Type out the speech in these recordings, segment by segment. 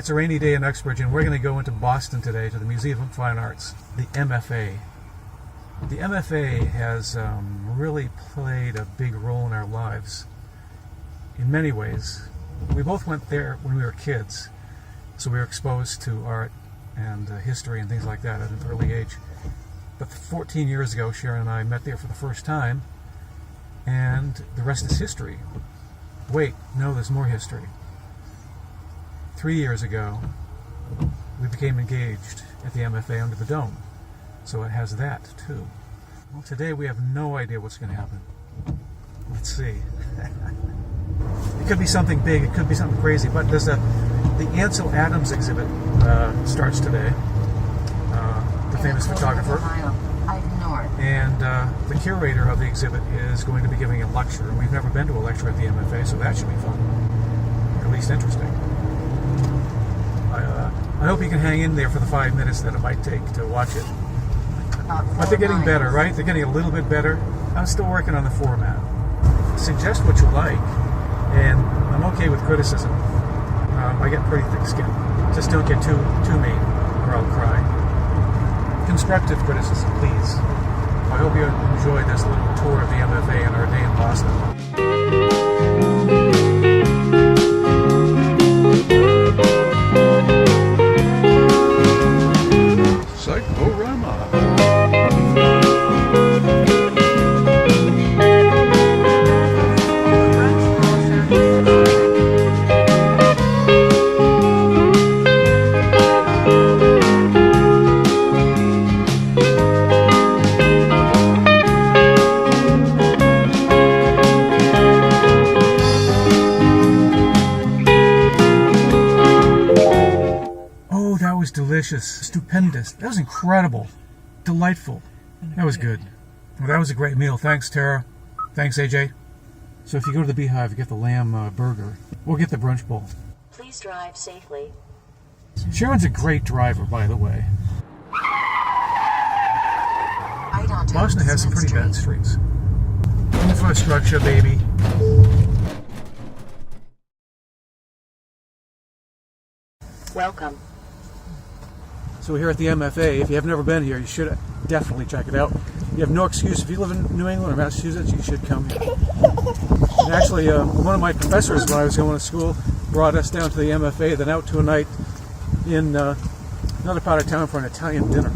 it's a rainy day in Uxbridge, and we're going to go into Boston today to the Museum of Fine Arts, the MFA. The MFA has really played a big role in our lives in many ways. We both went there when we were kids, so we were exposed to art and history and things like that at an early age. But 14 years ago, Sharon and I met there for the first time, and the rest is history. Wait, no, there's more history. 3 years ago, we became engaged at the MFA under the dome. So it has that, too. Well, today we have no idea what's going to happen. Let's see. It could be something big, it could be something crazy, but there's the Ansel Adams exhibit starts today. The famous photographer. And the curator of the exhibit is going to be giving a lecture. And we've never been to a lecture at the MFA, so that should be fun. Or at least interesting. I hope you can hang in there for the 5 minutes that it might take to watch it. But they're getting better, right? They're getting a little bit better. I'm still working on the format. Suggest what you like, and I'm okay with criticism. I get pretty thick skin. Just don't get too mean, or I'll cry. Constructive criticism, please. I hope you enjoyed this little tour of the MFA and our day in Boston. Delicious, stupendous. That was incredible. Delightful. That was good. Well, that was a great meal. Thanks, Tara. Thanks, AJ. So if you go to the Beehive, you get the lamb burger. Or get the brunch bowl. Please drive safely. Sharon's a great driver, by the way. Boston has some pretty bad streets. Infrastructure, baby. Welcome. So we're here at the MFA. If you have never been here, you should definitely check it out. You have no excuse. If you live in New England or Massachusetts, you should come here. And actually, one of my professors when I was going to school brought us down to the MFA, then out to a night in another part of town for an Italian dinner.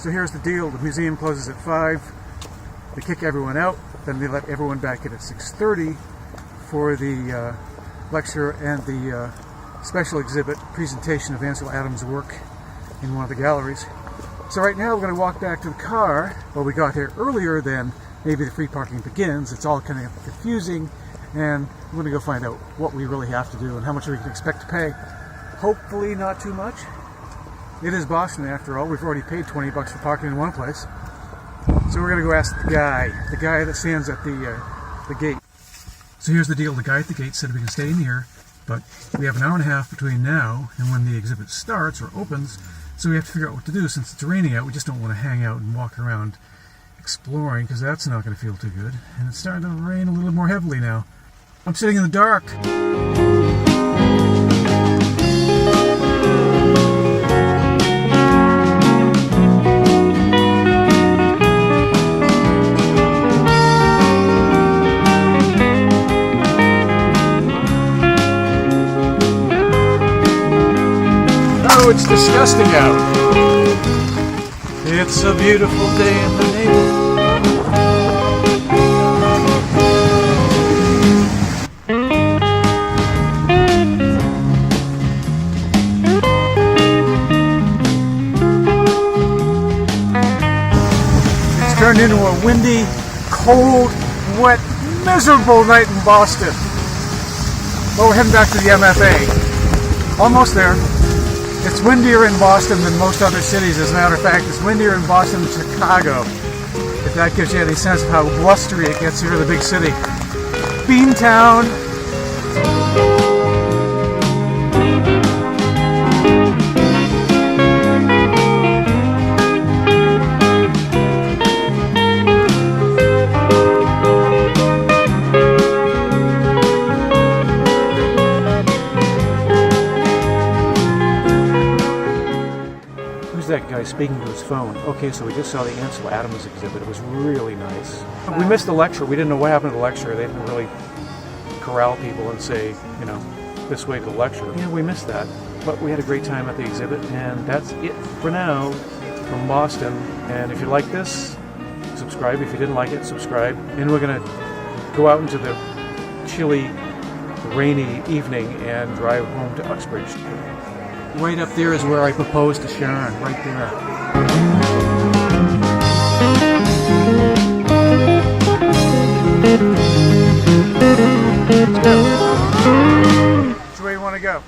So here's the deal. The museum closes at 5. They kick everyone out. Then they let everyone back in at 6:30 for the lecture and the special exhibit presentation of Ansel Adams' work in one of the galleries. So right now we're going to walk back to the car. Well, we got here earlier than maybe the free parking begins. It's all kind of confusing, and we're going to go find out what we really have to do and how much we can expect to pay. Hopefully not too much. It is Boston after all. We've already paid $20 for parking in one place. So we're going to go ask the guy that stands at the gate. So here's the deal. The guy at the gate said we can stay in here, but we have an hour and a half between now and when the exhibit starts or opens, so we have to figure out what to do. Since it's raining out, we just don't want to hang out and walk around exploring, because that's not going to feel too good. And it's starting to rain a little more heavily now. I'm sitting in the dark. Oh, it's disgusting out. It's a beautiful day in the neighborhood. It's turned into a windy, cold, wet, miserable night in Boston. Well, we're heading back to the MFA. Almost there. It's windier in Boston than most other cities. As a matter of fact, it's windier in Boston than Chicago. If that gives you any sense of how blustery it gets here in the big city. Beantown. That guy speaking to his phone. Okay, so we just saw the Ansel Adams exhibit. It was really nice. We missed the lecture. We didn't know what happened to the lecture. They didn't really corral people and say, you know, this way to the lecture. Yeah, we missed that. But we had a great time at the exhibit, and that's it for now from Boston. And if you like this, subscribe. If you didn't like it, subscribe. And we're going to go out into the chilly, rainy evening and drive home to Uxbridge. Right up there is where I proposed to Sharon, right there. Let's go. That's where you want to go.